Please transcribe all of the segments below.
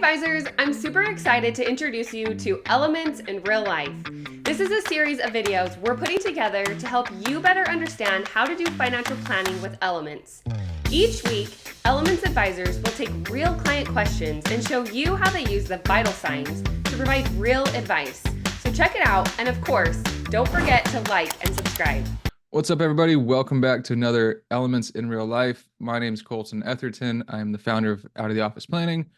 advisors, I'm super excited to introduce you to Elements in Real Life. This is a series of videos we're putting together to help you better understand how to do financial planning with Elements. Each week, Elements advisors will take real client questions and show you how they use the vital signs to provide real advice. So check it out, and of course, don't forget to like and subscribe. What's up, everybody? Welcome back to another Elements in Real Life. My name is Colton Etherton. I'm the founder of Out of the Office Planning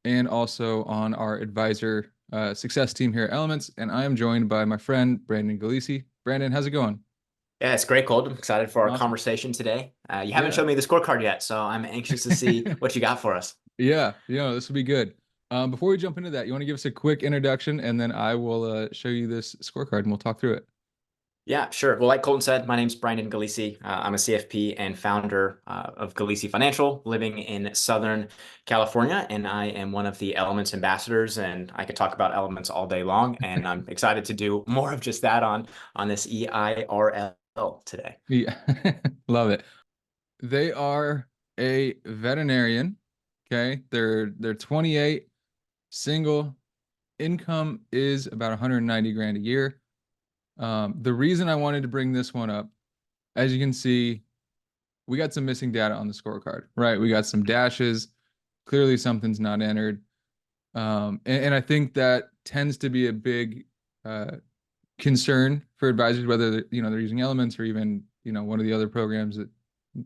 and also on our advisor success team here at Elements. And I am joined by my friend, Brandon Galici. Brandon, how's it going? Yeah, it's great, Colton. I'm excited for our Awesome. conversation today. You haven't shown me the scorecard yet, so I'm anxious to see what you got for us. Yeah, this will be good. Before we jump into that, you want to give us a quick introduction, and then I will show you this scorecard and we'll talk through it. Yeah, sure. Well, like Colton said, my name's Brandon Galici. I'm a CFP and founder of Galici Financial, living in Southern California, and I am one of the Elements ambassadors. And I could talk about Elements all day long, and I'm excited to do more of just that on this EIRL today. Yeah, love it. They are a veterinarian. Okay, they're 28, single, income is about 190 grand a year. The reason I wanted to bring this one up, as you can see, we got some missing data on the scorecard, right? We got some dashes. Clearly something's not entered. And I think that tends to be a big concern for advisors, whether they're using Elements or even one of the other programs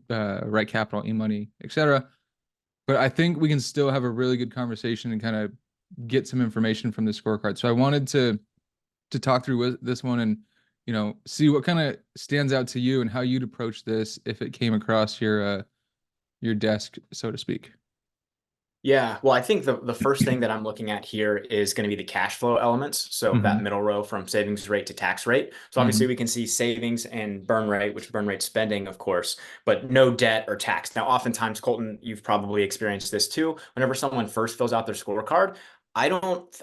that Right Capital, eMoney, etc. But I think we can still have a really good conversation and kind of get some information from the scorecard. So I wanted to talk through this one and see what kind of stands out to you and how you'd approach this if it came across your desk, so to speak. Yeah, well, I think the first thing that I'm looking at here is going to be the cash flow elements. So that middle row from savings rate to tax rate. So obviously we can see savings and burn rate, which burn rate spending, of course, but no debt or tax. Now, oftentimes, Colton, you've probably experienced this too. Whenever someone first fills out their scorecard, I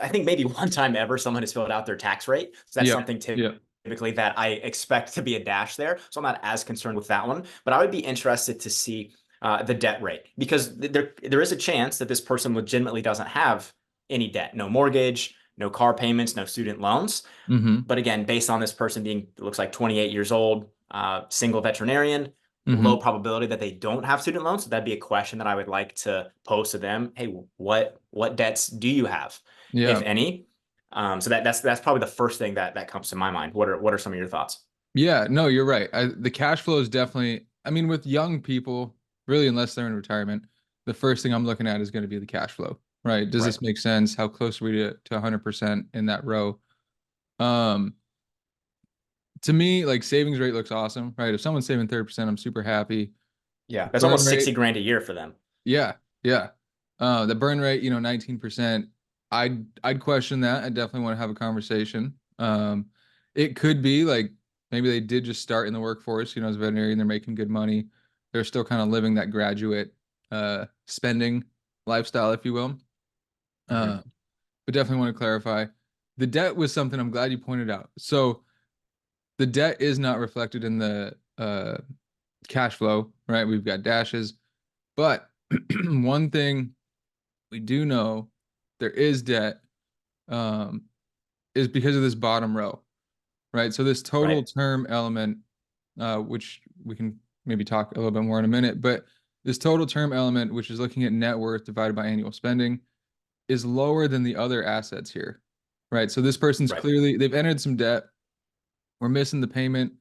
think maybe one time ever someone has filled out their tax rate. So that's something typically that I expect to be a dash there. So I'm not as concerned with that one, but I would be interested to see the debt rate, because there is a chance that this person legitimately doesn't have any debt, no mortgage, no car payments, no student loans. But again, based on this person being, it looks like 28 years old, single veterinarian, low probability that they don't have student loans. So that'd be a question that I would like to pose to them. Hey, what debts do you have, if any? So that's probably the first thing that comes to my mind. What are some of your thoughts? Yeah, no, you're right. The cash flow is definitely, I mean, with young people, really, unless they're in retirement, the first thing I'm looking at is going to be the cash flow, right? Does this make sense? How close are we to 100% in that row? To me, like, savings rate looks awesome, right? If someone's saving 30%, I'm super happy. Yeah, that's almost 60 grand a year for them. Yeah. The burn rate, 19%. I'd question that. I definitely want to have a conversation. It could be like maybe they did just start in the workforce, as a veterinarian, they're making good money. They're still kind of living that graduate spending lifestyle, if you will. But definitely want to clarify. The debt was something I'm glad you pointed out. So the debt is not reflected in the cash flow, right? We've got dashes. But one thing we do know there is debt is because of this bottom row, right? So this total term element, which we can maybe talk a little bit more in a minute, but this total term element, which is looking at net worth divided by annual spending, is lower than the other assets here, right? So this person's clearly, they've entered some debt. We're missing the payment.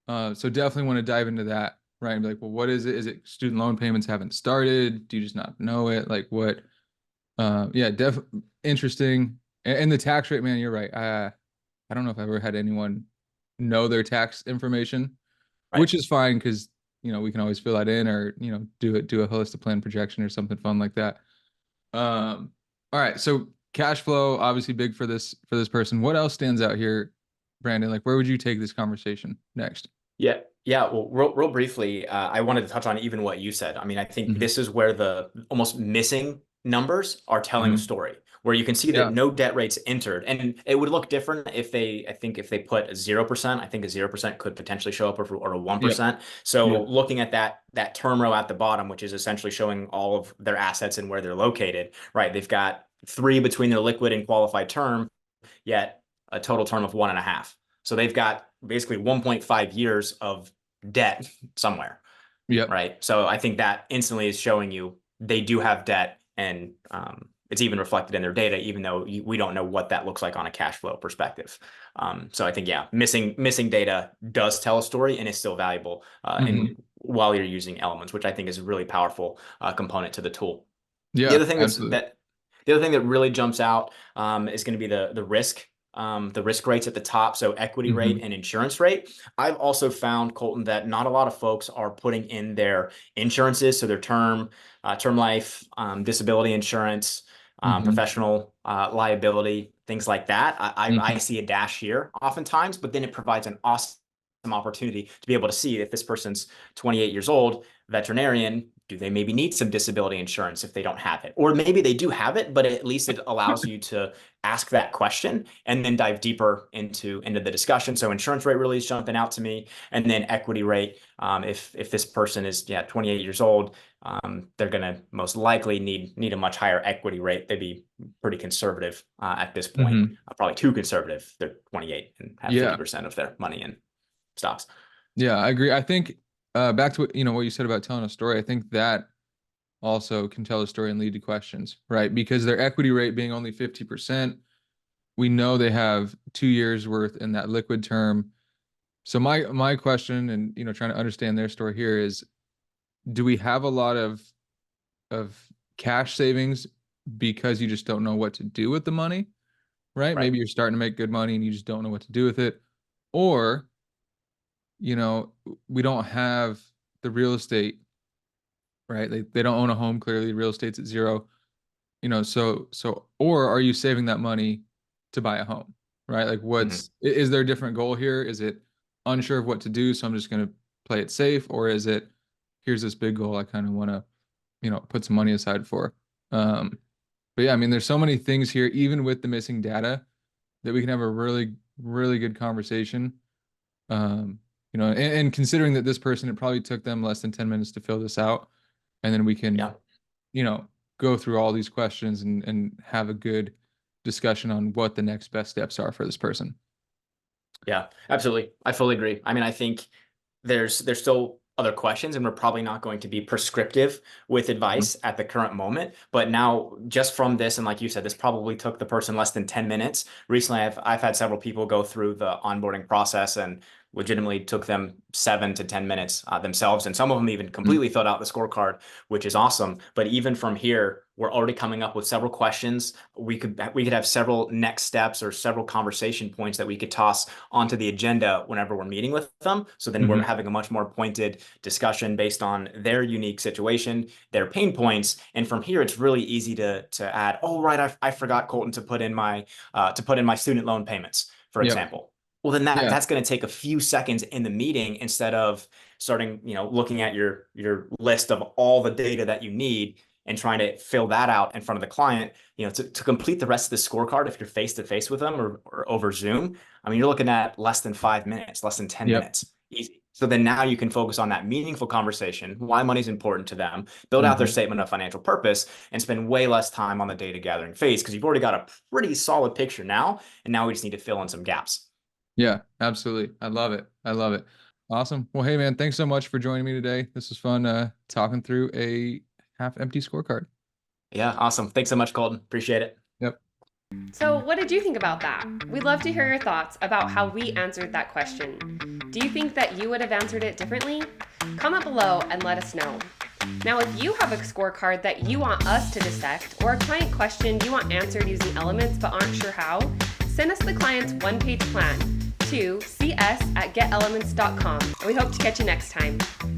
So definitely want to dive into that, right? And be like, well, what is it? Is it student loan payments haven't started? Do you just not know it? Like what? Interesting. And the tax rate, man, you're right. I don't know if I've ever had anyone know their tax information, which is fine because we can always fill that in or do a holistic plan projection or something fun like that. All right, so cash flow obviously big for this person. What else stands out here, Brandon? Like, where would you take this conversation next? Yeah. Well, real briefly, I wanted to touch on even what you said. I mean, I think this is where the almost missing numbers are telling a story, where you can see that no debt rates entered, and it would look different if they put 0%. I think a 0% could potentially show up, or a 1%. So looking at that term row at the bottom, which is essentially showing all of their assets and where they're located, right? They've got 3 between their liquid and qualified term, yet a total term of 1.5. So they've got basically 1.5 years of debt somewhere, Yep. right? So I think that instantly is showing you they do have debt, and it's even reflected in their data, even though we don't know what that looks like on a cash flow perspective. So I think, yeah, missing data does tell a story and is still valuable while you're using elements, which I think is a really powerful component to the tool. Yeah, The other thing absolutely. the other thing that really jumps out is going to be the risk rates at the top. So equity rate and insurance rate. I've also found, Colton, that not a lot of folks are putting in their insurances. So their term life, disability insurance, professional liability, things like that. I see a dash here oftentimes, but then it provides an awesome opportunity to be able to see if this person's 28 years old, veterinarian, do they maybe need some disability insurance if they don't have it? Or maybe they do have it, but at least it allows you to ask that question and then dive deeper into the discussion. So insurance rate really is jumping out to me. And then equity rate, if this person is 28 years old, they're going to most likely need a much higher equity rate. They'd be pretty conservative at this point, probably too conservative. They're 28 and have 50% of their money in stocks. Yeah, I agree. I think back to what you said about telling a story. I think that also can tell a story and lead to questions, right? Because their equity rate being only 50%, we know they have 2 years worth in that liquid term. So my question, and trying to understand their story here, is, do we have a lot of cash savings because you just don't know what to do with the money, right? Maybe you're starting to make good money and you just don't know what to do with it. Or we don't have the real estate, right? They don't own a home. Clearly, real estate's at zero. Or are you saving that money to buy a home, right? Like, is there a different goal here? Is it unsure of what to do, so I'm just going to play it safe? Or is it, here's this big goal I kind of want to, put some money aside for? But yeah, I mean, there's so many things here, even with the missing data, that we can have a really, really good conversation. And considering that this person, it probably took them less than 10 minutes to fill this out. And then we can, go through all these questions and have a good discussion on what the next best steps are for this person. Yeah, absolutely. I fully agree. I mean, I think there's still other questions, and we're probably not going to be prescriptive with advice at the current moment. But now, just from this, and like you said, this probably took the person less than 10 minutes. Recently, I've had several people go through the onboarding process and legitimately took them 7 to 10 minutes themselves. And some of them even completely filled out the scorecard, which is awesome. But even from here, we're already coming up with several questions. We could have several next steps or several conversation points that we could toss onto the agenda whenever we're meeting with them. So then we're having a much more pointed discussion based on their unique situation, their pain points. And from here, it's really easy to add, oh, right, I forgot, Colton, to put in my student loan payments, for example. Well, then that's going to take a few seconds in the meeting instead of starting, looking at your list of all the data that you need and trying to fill that out in front of the client, to complete the rest of the scorecard. If you're face to face with them or over Zoom, I mean, you're looking at less than 5 minutes, less than 10 minutes. Easy. So then now you can focus on that meaningful conversation, why money's important to them, build out their statement of financial purpose, and spend way less time on the data gathering phase, because you've already got a pretty solid picture now. And now we just need to fill in some gaps. Yeah, absolutely. I love it. Awesome. Well, hey, man, thanks so much for joining me today. This was fun talking through a half-empty scorecard. Yeah, awesome. Thanks so much, Colton. Appreciate it. Yep. So what did you think about that? We'd love to hear your thoughts about how we answered that question. Do you think that you would have answered it differently? Comment below and let us know. Now, if you have a scorecard that you want us to dissect, or a client question you want answered using elements but aren't sure how, send us the client's one-page plan to cs@getelements.com, and we hope to catch you next time.